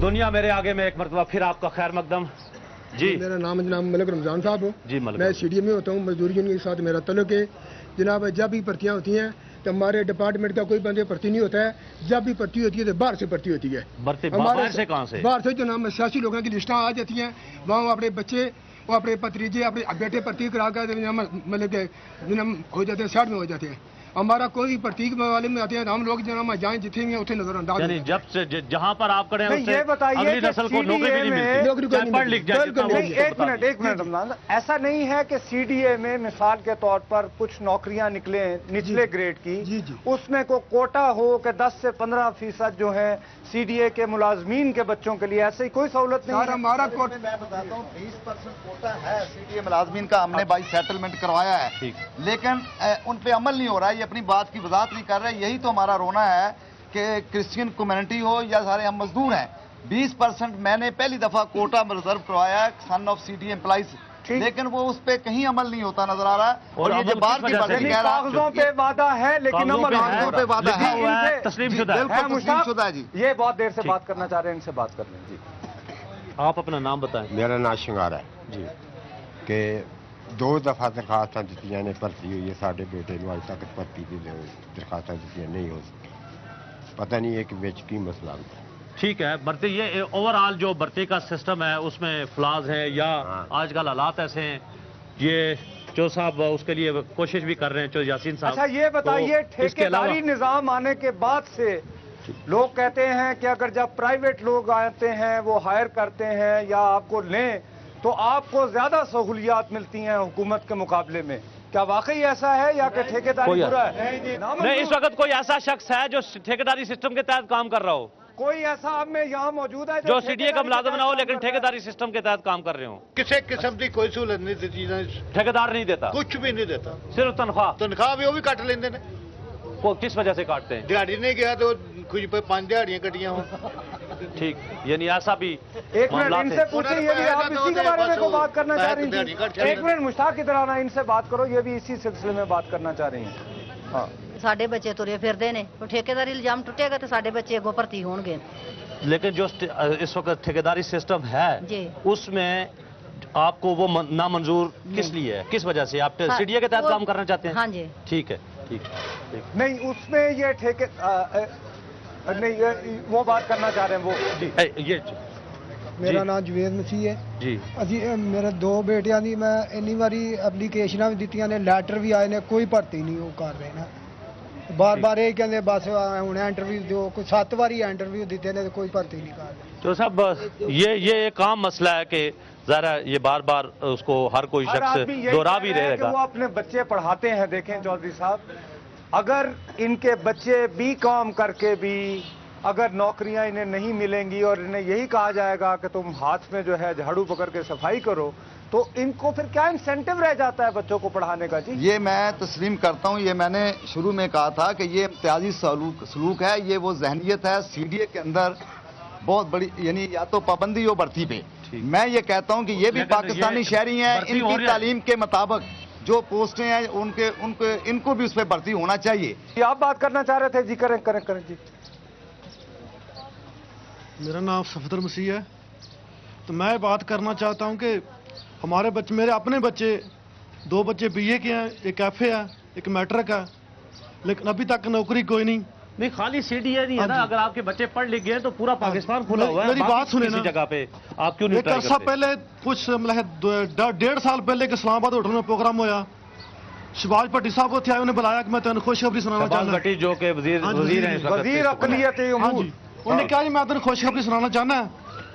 दुनिया मेरे आगे में एक मरतबा फिर आपका खैर मकदम। जी मेरा नाम जनाब मलिक रमजान साहब हो जी मलिक, मैं CDA में होता हूँ, मजदूर यूनियन के साथ मेरा तल्लुक है जनाब। जब भी भर्तियाँ होती हैं तो हमारे डिपार्टमेंट का कोई बंदे भर्ती नहीं होता है। जब भी भर्ती होती है तो बाहर से भर्ती होती है। बाहर से कहाँ से? बाहर से जो नाम सियासी लोगों की लिस्टें आ जाती हैं, वहाँ अपने बच्चे वो अपने भतीजे अपने बेटे भर्ती करा कर मतलब के हो जाते हैं, साइड में हो जाते हैं। हमारा कोई प्रतीक वाले में आते हैं, हम लोग जनाब जाएं जिथे में उसे नजर अंदाज। यानी जब से जहाँ पर आप खड़े हैं ये बताइए अगली नस्ल को नौकरी भी नहीं मिलती, पढ़ लिख जाए। एक मिनट रमजान, ऐसा नहीं है कि CDA में मिसाल के तौर पर कुछ नौकरियां निकले निचले ग्रेड की, उसमें को कोटा हो कि 10 से 15% जो है CDA के मुलाजमीन के बच्चों के लिए, ऐसी कोई सहूलत नहीं है। हमारा कोटा मैं बताता हूँ 20% कोटा है CDA मुलाजमीन का, हमने बाई सेटलमेंट करवाया है, लेकिन उन पे अमल नहीं हो रहा है। अपनी बात की वजाहत नहीं कर रहे। यही तो हमारा रोना है कि क्रिश्चियन कम्युनिटी हो या सारे हम मजदूर हैं। 20% मैंने पहली दफा कोटा में रिजर्व करवाया सन ऑफ CDA एम्प्लॉइज, लेकिन वो उस पे कहीं अमल नहीं होता नजर आ रहा है। और ये जो बाहर की भर्ती कह रहा है, कागजों पे वादा है लेकिन अमल पे वादा है, तस्लीम शुदा है जी। ये बहुत देर से बात करना चाह रहे हैं, इनसे बात कर लें जी। आप अपना नाम बताएं। मेरा नाम शिंगार है जी। कि 2 दफा दरखास्तां दित्तियां ने, भर्ती हुई है साढ़े बेटे को, अज तक भर्ती की दरखास्तां दित्तियां नहीं हो सकी। पता नहीं है कि विच की मसला है। ठीक है, भर्ती ये ओवरऑल जो भर्ती का सिस्टम है उसमें फ्लॉज हैं या आजकल हालात ऐसे हैं, ये जो साहब उसके लिए कोशिश भी कर रहे हैं, जो यासीन साहब। अच्छा ये बताइए, ठेकेदारी निजाम आने के बाद से लोग कहते हैं कि अगर जब प्राइवेट लोग आते हैं वो हायर करते हैं या आपको लें तो आपको ज्यादा सहूलियात मिलती हैं हुकूमत के मुकाबले में। क्या वाकई ऐसा है या कि ठेकेदारी बुरा है? नहीं, इस वक्त कोई ऐसा शख्स है जो ठेकेदारी सिस्टम के तहत काम कर रहा हो? कोई ऐसा आप में यहाँ मौजूद है जो CDA का मुलाजिम ना हो लेकिन ठेकेदारी सिस्टम के तहत काम कर रहे हो? किसी किस्म की कोई सहूलत नहीं दी, ठेकेदार नहीं देता, कुछ भी नहीं देता, सिर्फ तनख्वाह भी वो भी कट लेंगे ने। वो किस वजह से काटते हैं? दिहाड़ी नहीं गया तो कुछ पे 5 दिहाड़ियां कटियां हो। ठीक, यानी ऐसा भी एक मिनट इनसे पूछे, ये भी आप इसी के बारे में को बात करना चाह रही हैं? एक मिनट मुश्ताक की तरह ना इनसे बात करो, ये भी इसी सिलसिले में बात करना चाह रही हैं। हाँ, साडे बच्चे तुरे फिरदे ने, तो ठेकेदारी इल्जाम टुटेगा तो साडे बच्चे अगों भर्ती होंगे। लेकिन जो इस वक्त ठेकेदारी सिस्टम है उसमें आपको वो नामंजूर किस लिए है, किस वजह से? आप CDA के तहत काम करना चाहते हैं? हाँ जी। ठीक है, ठीक। नहीं, उसमें ये ठेके नहीं, ये वो बात करना चाह रहे हैं वो जी। ये मेरा नाम जवेद मसीह है जी। अजी मेरे 2 बेटियां दी मैं इन्नी बारी एप्लीकेशनां भी दित्तियां ने, लेटर भी आए ने, कोई भर्ती नहीं वो कर रहे ना। बार बार ये कहते बस हुण इंटरव्यू दो, कोई 7 बारी इंटरव्यू दिते ने, कोई भर्ती नहीं कर रहे। तो साहब ये एक आम मसला है कि ज़रा ये बार बार उसको हर कोई शख्स दोहरा भी रहेगा। वो अपने बच्चे पढ़ाते हैं। देखें चौधरी साहब, अगर इनके बच्चे BCom करके भी अगर नौकरियां इन्हें नहीं मिलेंगी और इन्हें यही कहा जाएगा कि तुम हाथ में जो है झाड़ू पकड़ के सफाई करो, तो इनको फिर क्या इंसेंटिव रह जाता है बच्चों को पढ़ाने का? जी ये मैं तस्लीम करता हूँ। ये मैंने शुरू में कहा था कि ये इम्तियाजी सलूक है, ये वो जहनीत है CDA के अंदर बहुत बड़ी, यानी या तो पाबंदी हो भर्ती पे। मैं ये कहता हूँ कि ये भी पाकिस्तानी शहरी हैं, इनकी तालीम के मुताबिक जो पोस्टें हैं इनको भी उस पर भर्ती होना चाहिए। आप बात करना चाह रहे थे जी? करें जी। मेरा नाम सफदर मसीह है। तो मैं बात करना चाहता हूं कि हमारे बच्चे, मेरे अपने बच्चे, 2 बच्चे BA के हैं, एक FA है, एक मैट्रिक है, लेकिन अभी तक नौकरी कोई नहीं। खाली CDA नहीं है ना, अगर आपके बच्चे पढ़ लिख गए तो पूरा पाकिस्तान खुला हुआ है। मेरी बात सुने ना, जगह पे आप क्यों नहीं ट्राई करते? पहले कुछ मतलब 1.5 साल पहले के इस्लामाबाद होटल में प्रोग्राम होया, शहबाज भट्टी साहब को थे, उन्हें बुलाया कि मैं तेन खुशखबरी सुनाना चाहता हूं। भट्टी जो के वजीर अक़लियत उमूर, उन्होंने कहा मैं तेन खुशखबरी सुनाना चाहना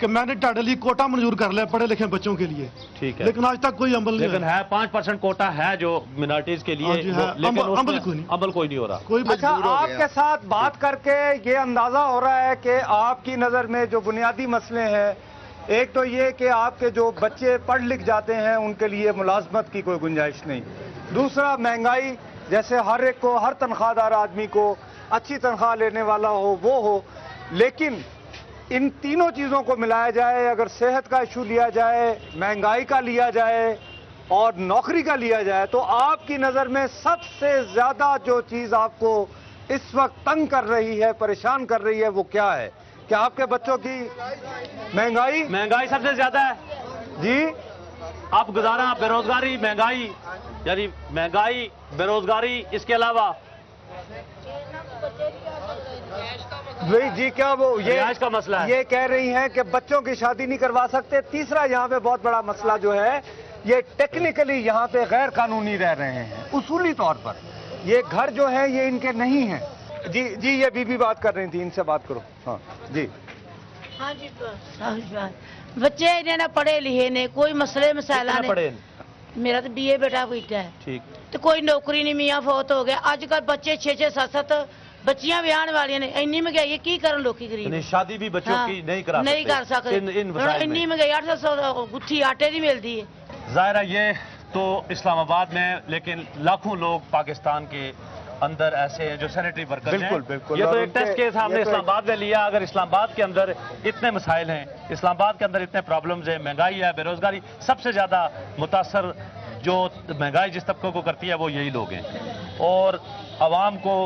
कि मैंने ਤੁਹਾਡੇ लिए कोटा मंजूर कर लिया पढ़े लिखे बच्चों के लिए। ठीक है, लेकिन आज तक कोई अमल नहीं। लेकिन है 5% कोटा है जो मिनॉरिटीज के लिए, लेकिन अमल कोई नहीं हो रहा। अच्छा, आपके साथ बात करके ये अंदाजा हो रहा है कि आपकी नजर में जो बुनियादी मसले हैं, एक तो ये कि आपके जो बच्चे पढ़ लिख जाते हैं उनके लिए मुलाजमत की कोई गुंजाइश नहीं, दूसरा महंगाई, जैसे हर एक को, हर तनख्वाहदार आदमी को अच्छी तनख्वाह लेने वाला हो वो हो, लेकिन इन तीनों चीज़ों को मिलाया जाए, अगर सेहत का इशू लिया जाए, महंगाई का लिया जाए और नौकरी का लिया जाए, तो आपकी नज़र में सबसे ज़्यादा जो चीज़ आपको इस वक्त तंग कर रही है, परेशान कर रही है, वो क्या है? کہ آپ کے بچوں کی महंगाई सबसे ज्यादा है جی आप गुजारा बेरोजगारी महंगाई यानी महंगाई बेरोजगारी इसके अलावा वही जी क्या वो रिहाइश का मसला है। ये कह रही हैं कि बच्चों की शादी नहीं करवा सकते। तीसरा यहाँ पे बहुत बड़ा मसला जो है ये टेक्निकली यहाँ पे गैर कानूनी रह रहे हैं उसूली तौर पर। ये घर जो है ये इनके नहीं है। जी जी ये बीबी बात कर रही थी, इनसे बात करो। हाँ जी हाँ जी बच्चे इन्हें ना पढ़े लिखे ने कोई मसले मसाला कितने पढ़े? मेरा तो बीए बेटा बेटा है ठीक तो कोई नौकरी नहीं, मियाँ फौत हो गया। अजकल बच्चे 6-6 7-7 बच्चियां ब्याह वाली ने इन्नी महंगाई की करन लोकी गरीब नहीं शादी भी बच्चों की नहीं करा नहीं कर सकते इन्नी महंगाई 800 गुत्थी आटे की मिलती है। ज़ाहिर ये तो इस्लामाबाद में, लेकिन लाखों लोग पाकिस्तान के अंदर ऐसे हैं जो सैनिटरी वर्कर्स हैं। बिल्कुल, बिल्कुल। ये तो और एक टेस्ट केस हमने ये तो इस्लामाबाद में लिया। अगर इस्लामाबाद के अंदर इतने मसाइल हैं, इस्लामाबाद के अंदर इतने प्रॉब्लम्स हैं, महंगाई है, बेरोजगारी, सबसे ज़्यादा मुतासर जो महंगाई जिस तबकों को करती है वो यही लोग हैं। और आवाम को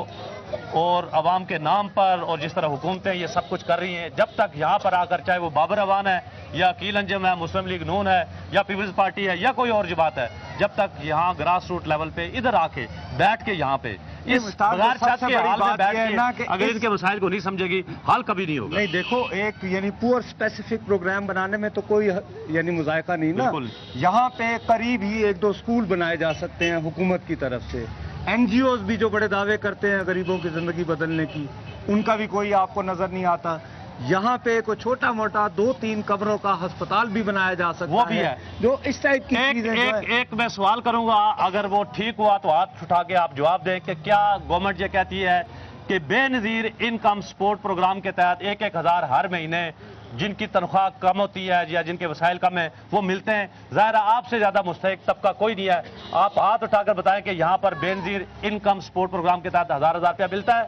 और आवाम के नाम पर और जिस तरह हुकूमतें ये सब कुछ कर रही हैं, जब तक यहाँ पर आकर चाहे वो बाबर अवान है या अकील अंजम है, मुस्लिम लीग नून है या पीपल्स पार्टी है या कोई और जमात है, जब तक यहाँ ग्रास रूट लेवल पे इधर आके बैठ के यहाँ पे इस बगैर छत के हाल में बैठ के अगर इनके मसाइल को नहीं समझेगी हाल कभी नहीं होगा। नहीं देखो एक यानी पुअर स्पेसिफिक प्रोग्राम बनाने में तो कोई यानी मुजायका नहीं ना। यहाँ पे करीब ही 1-2 स्कूल बनाए जा सकते हैं हुकूमत की तरफ से। एनजीओज भी जो बड़े दावे करते हैं गरीबों की जिंदगी बदलने की, उनका भी कोई आपको नजर नहीं आता। यहाँ पे कोई छोटा मोटा 2-3 कमरों का अस्पताल भी बनाया जा सकता वो भी है। जो इस टाइप की चीजें एक मैं सवाल करूंगा, अगर वो ठीक हुआ तो हाथ उठा के आप जवाब दें कि क्या गवर्नमेंट ये कहती है कि बेनजीर इनकम सपोर्ट प्रोग्राम के तहत 1-1 हज़ार हर महीने जिनकी तनख्वाह कम होती है या जिनके वसाइल कम है वो मिलते हैं? ज़ाहिर आपसे ज्यादा मुस्तहिक तबका कोई नहीं है। आप हाथ उठाकर बताएं कि यहाँ पर बेनजीर इनकम सपोर्ट प्रोग्राम के तहत 1000 रुपया मिलता है?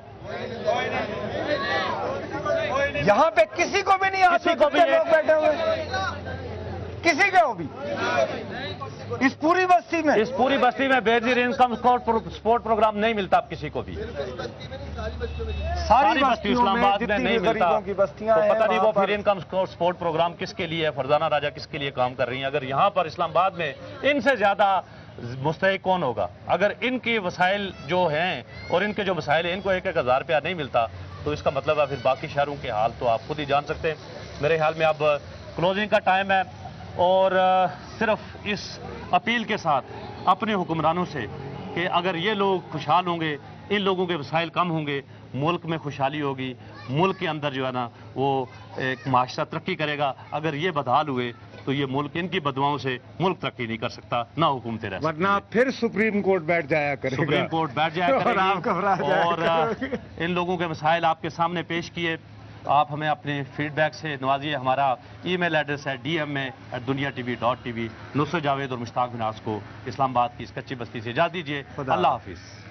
यहाँ पे किसी को भी नहीं, किसी को भी लोग बैठे हुए किसी को भी इस पूरी बस्ती में बेनजीर इनकम सपोर्ट प्रोग्राम नहीं मिलता अब किसी को भी। सारी बस्ती इस्लामाबाद में नहीं मिलता की बस्तियां तो पता नहीं वो फिर इनकम सपोर्ट प्रोग्राम किसके लिए है, फरजाना राजा किसके लिए काम कर रही हैं? अगर यहाँ पर इस्लामाबाद में इनसे ज्यादा मुस्तहिक कौन होगा? अगर इनके वसाइल जो हैं और इनके जो मसाइल हैं इनको 1-1 हज़ार रुपया नहीं मिलता तो इसका मतलब है फिर बाकी शहरों के हाल तो आप खुद ही जान सकते हैं। मेरे ख्याल में अब क्लोजिंग का टाइम है और सिर्फ इस अपील के साथ अपने हुक्मरानों से कि अगर ये लोग खुशहाल होंगे, इन लोगों के वसाइल कम होंगे, मुल्क में खुशहाली होगी, मुल्क के अंदर जो है ना वो एक माशरा तरक्की करेगा। अगर ये बदहाल हुए तो ये मुल्क इनकी बदवाओं से मुल्क तरक्की नहीं कर सकता, ना हुकूमतें रह सकती। वरना फिर सुप्रीम कोर्ट बैठ जाया करेगा। सुप्रीम कोर्ट बैठ जाया करेगी और इन लोगों के मसाइल आपके सामने पेश किए। आप हमें अपने फीडबैक से नवाजिए। हमारा ईमेल एड्रेस है dm@duniatv.tv। नुसरत जावेद और मुश्ताक मिनाज को इस्लामाबाद की इस कच्ची बस्ती से इजाज़त दीजिए। अल्लाह हाफिज़।